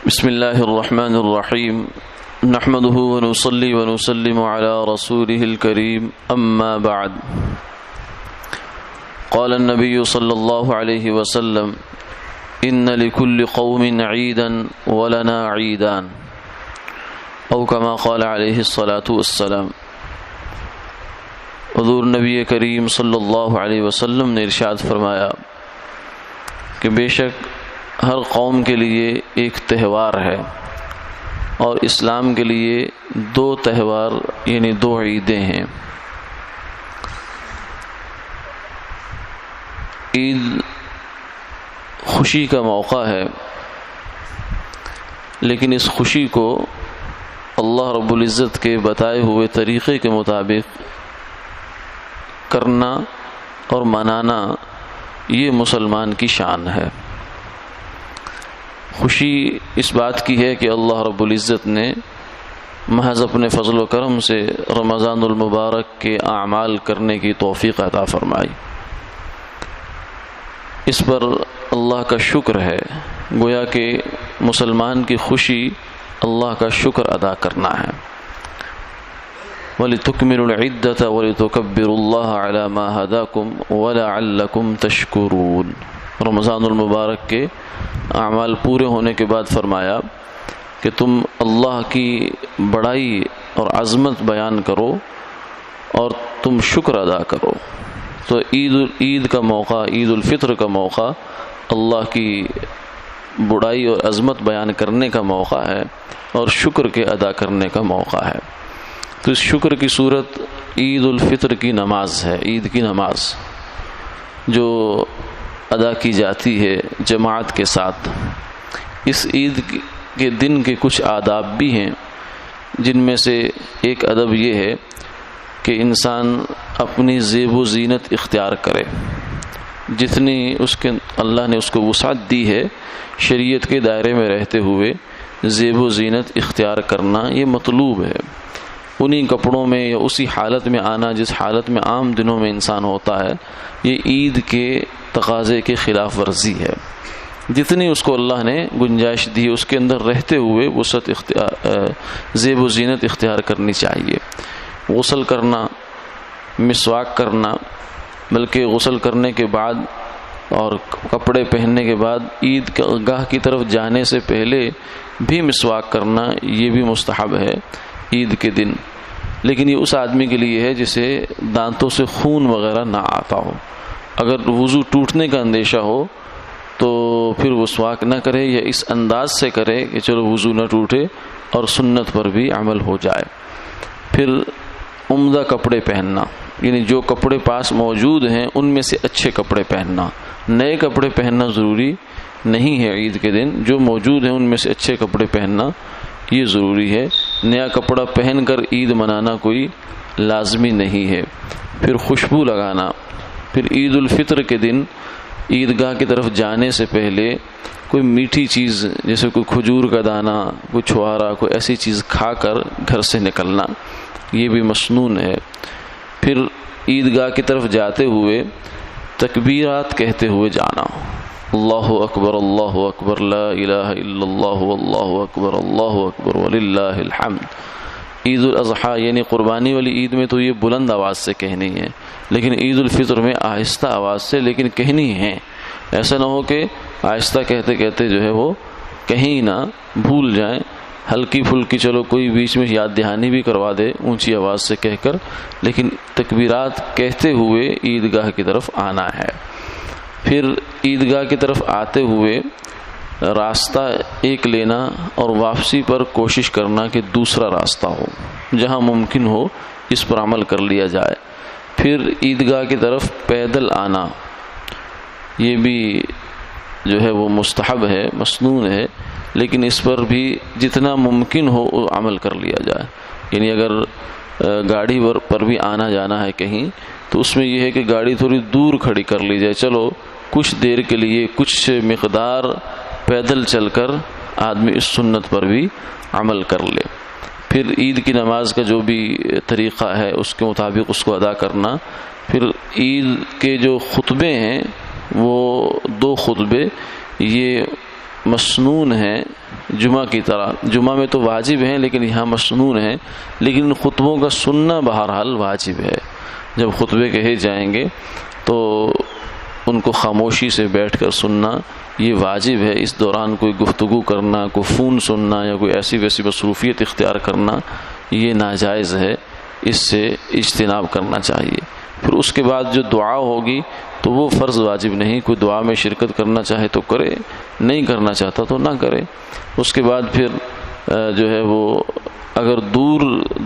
بسم اللہ الرحمن الرحیم نحمده ونصلي ونسلم على رسوله الكريم اما بعد قال النبي صلى الله عليه وسلم ان لكل قوم عيدا ولنا عيدان او كما قال عليه الصلاة والسلام۔ حضور نبی کریم صلی اللہ علیہ وسلم نے ارشاد فرمایا کہ بے شک ہر قوم کے لیے ایک تہوار ہے اور اسلام کے لیے دو تہوار یعنی دو عیدیں ہیں۔ عید خوشی کا موقع ہے، لیکن اس خوشی کو اللہ رب العزت کے بتائے ہوئے طریقے کے مطابق کرنا اور منانا یہ مسلمان کی شان ہے۔ خوشی اس بات کی ہے کہ اللہ رب العزت نے محض اپنے فضل و کرم سے رمضان المبارک کے اعمال کرنے کی توفیق عطا فرمائی۔ اس پر اللہ کا شکر ہے، گویا کہ مسلمان کی خوشی اللہ کا شکر ادا کرنا ہے۔ وَلِتُكْمِلُوا الْعِدَّةَ وَلِتُكَبِّرُوا اللَّهَ عَلَى مَا هَدَاكُمْ وَلَعَلَّكُمْ تَشْكُرُونَ۔ رمضان المبارک کے اعمال پورے ہونے کے بعد فرمایا کہ تم اللہ کی بڑائی اور عظمت بیان کرو اور تم شکر ادا کرو۔ تو عید کا موقع، عید الفطر کا موقع اللہ کی بڑائی اور عظمت بیان کرنے کا موقع ہے اور شکر کے ادا کرنے کا موقع ہے۔ تو اس شکر کی صورت عید الفطر کی نماز ہے، عید کی نماز جو ادا کی جاتی ہے جماعت کے ساتھ۔ اس عید کے دن کے کچھ آداب بھی ہیں، جن میں سے ایک ادب یہ ہے کہ انسان اپنی زیب و زینت اختیار کرے، جتنی اللہ نے اس کو وسعت دی ہے شریعت کے دائرے میں رہتے ہوئے زیب و زینت اختیار کرنا یہ مطلوب ہے۔ انہی کپڑوں میں یا اسی حالت میں آنا جس حالت میں عام دنوں میں انسان ہوتا ہے، یہ عید کے تقاضے کے خلاف ورزی ہے۔ جتنی اس کو اللہ نے گنجائش دی اس کے اندر رہتے ہوئے وسعت زیب و زینت اختیار کرنی چاہیے۔ غسل کرنا، مسواک کرنا، بلکہ غسل کرنے کے بعد اور کپڑے پہننے کے بعد عید گاہ کی طرف جانے سے پہلے بھی مسواک کرنا یہ بھی مستحب ہے عید کے دن۔ لیکن یہ اس آدمی کے لیے ہے جسے دانتوں سے خون وغیرہ نہ آتا ہو۔ اگر وضو ٹوٹنے کا اندیشہ ہو تو پھر مسواک نہ کرے یا اس انداز سے کرے کہ چلو وضو نہ ٹوٹے اور سنت پر بھی عمل ہو جائے۔ پھر عمدہ کپڑے پہننا، یعنی جو کپڑے پاس موجود ہیں ان میں سے اچھے کپڑے پہننا۔ نئے کپڑے پہننا ضروری نہیں ہے عید کے دن، جو موجود ہیں ان میں سے اچھے کپڑے پہننا یہ ضروری ہے۔ نیا کپڑا پہن کر عید منانا کوئی لازمی نہیں ہے۔ پھر خوشبو لگانا۔ پھر عید الفطر کے دن عیدگاہ کی طرف جانے سے پہلے کوئی میٹھی چیز جیسے کوئی کھجور کا دانہ، کوئی چھوارا، کوئی ایسی چیز کھا کر گھر سے نکلنا یہ بھی مسنون ہے۔ پھر عیدگاہ کی طرف جاتے ہوئے تکبیرات کہتے ہوئے جانا، اللہ اکبر اللہ اکبر لا الہ الا اللہ واللہ اکبر اللہ اکبر وللہ الحمد۔ عید الاضحیٰ یعنی قربانی والی عید میں تو یہ بلند آواز سے کہنی ہے، لیکن عید الفطر میں آہستہ آواز سے لیکن کہنی ہے۔ ایسا نہ ہو کہ آہستہ کہتے کہتے جو ہے وہ کہیں نہ بھول جائیں، ہلکی پھلکی چلو کوئی بیچ میں یاد دہانی بھی کروا دے اونچی آواز سے کہہ کر، لیکن تکبیرات کہتے ہوئے عیدگاہ کی طرف آنا ہے۔ پھر عیدگاہ کی طرف آتے ہوئے راستہ ایک لینا اور واپسی پر کوشش کرنا کہ دوسرا راستہ ہو، جہاں ممکن ہو اس پر عمل کر لیا جائے۔ پھر عیدگاہ کی طرف پیدل آنا یہ بھی جو ہے وہ مستحب ہے، مسنون ہے، لیکن اس پر بھی جتنا ممکن ہو عمل کر لیا جائے۔ یعنی اگر گاڑی پر بھی آنا جانا ہے کہیں تو اس میں یہ ہے کہ گاڑی تھوڑی دور کھڑی کر لی جائے، چلو کچھ دیر کے لیے کچھ مقدار پیدل چل کر آدمی اس سنت پر بھی عمل کر لے۔ پھر عید کی نماز کا جو بھی طریقہ ہے اس کے مطابق اس کو ادا کرنا۔ پھر عید کے جو خطبے ہیں وہ 2 خطبے یہ مسنون ہیں جمعہ کی طرح، جمعہ میں تو واجب ہیں لیکن یہاں مسنون ہیں، لیکن خطبوں کا سننا بہرحال واجب ہے۔ جب خطبے کہے جائیں گے تو ان کو خاموشی سے بیٹھ کر سننا یہ واجب ہے۔ اس دوران کوئی گفتگو کرنا، کوئی فون سننا یا کوئی ایسی ویسی مصروفیت اختیار کرنا یہ ناجائز ہے، اس سے اجتناب کرنا چاہیے۔ پھر اس کے بعد جو دعا ہوگی تو وہ فرض واجب نہیں، کوئی دعا میں شرکت کرنا چاہے تو کرے، نہیں کرنا چاہتا تو نہ کرے۔ اس کے بعد پھر جو ہے وہ اگر دور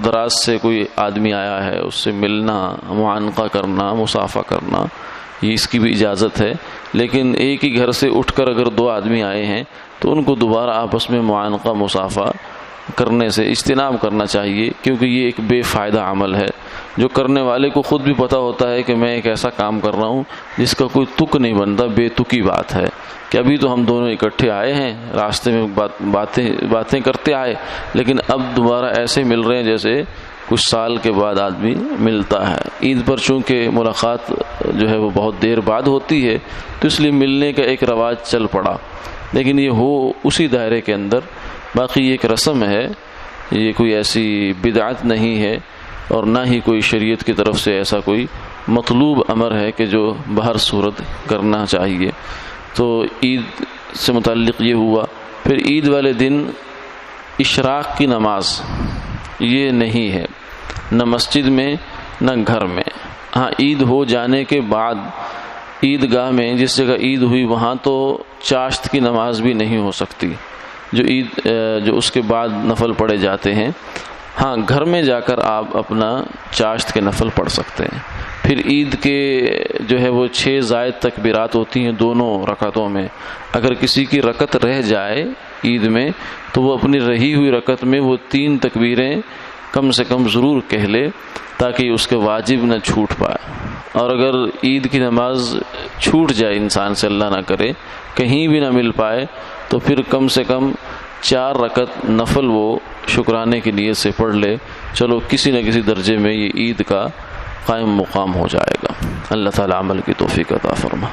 دراز سے کوئی آدمی آیا ہے اس سے ملنا، معانقہ کرنا، مصافحہ کرنا، یہ اس کی بھی اجازت ہے، لیکن ایک ہی گھر سے اٹھ کر اگر دو آدمی آئے ہیں تو ان کو دوبارہ آپس میں معانقہ، مصافحہ کرنے سے اجتناب کرنا چاہیے، کیونکہ یہ ایک بے فائدہ عمل ہے جو کرنے والے کو خود بھی پتہ ہوتا ہے کہ میں ایک ایسا کام کر رہا ہوں جس کا کوئی تک نہیں بنتا، بے تکی بات ہے کہ ابھی تو ہم دونوں اکٹھے آئے ہیں، راستے میں باتیں کرتے آئے، لیکن اب دوبارہ ایسے مل رہے ہیں جیسے کچھ سال کے بعد آدمی ملتا ہے۔ عید پر چونکہ ملاقات جو ہے وہ بہت دیر بعد ہوتی ہے تو اس لیے ملنے کا ایک رواج چل پڑا، لیکن یہ ہو اسی دائرے کے اندر، باقی یہ ایک رسم ہے، یہ کوئی ایسی بدعت نہیں ہے اور نہ ہی کوئی شریعت کی طرف سے ایسا کوئی مطلوب امر ہے کہ جو بہر صورت کرنا چاہیے۔ تو عید سے متعلق یہ ہوا۔ پھر عید والے دن اشراق کی نماز یہ نہیں ہے، نہ مسجد میں نہ گھر میں۔ ہاں عید ہو جانے کے بعد عیدگاہ میں جس جگہ عید ہوئی وہاں تو چاشت کی نماز بھی نہیں ہو سکتی، جو اس کے بعد نفل پڑھے جاتے ہیں۔ ہاں گھر میں جا کر آپ اپنا چاشت کے نفل پڑھ سکتے ہیں۔ پھر عید کے جو ہے وہ 6 زائد تکبیرات ہوتی ہیں دونوں رکعتوں میں، اگر کسی کی رکعت رہ جائے عید میں تو وہ اپنی رہی ہوئی رکعت میں وہ 3 تکبیریں کم سے کم ضرور کہہ لے تاکہ اس کے واجب نہ چھوٹ پائے۔ اور اگر عید کی نماز چھوٹ جائے انسان سے، اللہ نہ کرے کہیں بھی نہ مل پائے، تو پھر کم سے کم 4 رکعت نفل وہ شکرانے کی نیت سے پڑھ لے، چلو کسی نہ کسی درجے میں یہ عید کا قائم مقام ہو جائے گا۔ اللہ تعالی عمل کی توفیق عطا فرما۔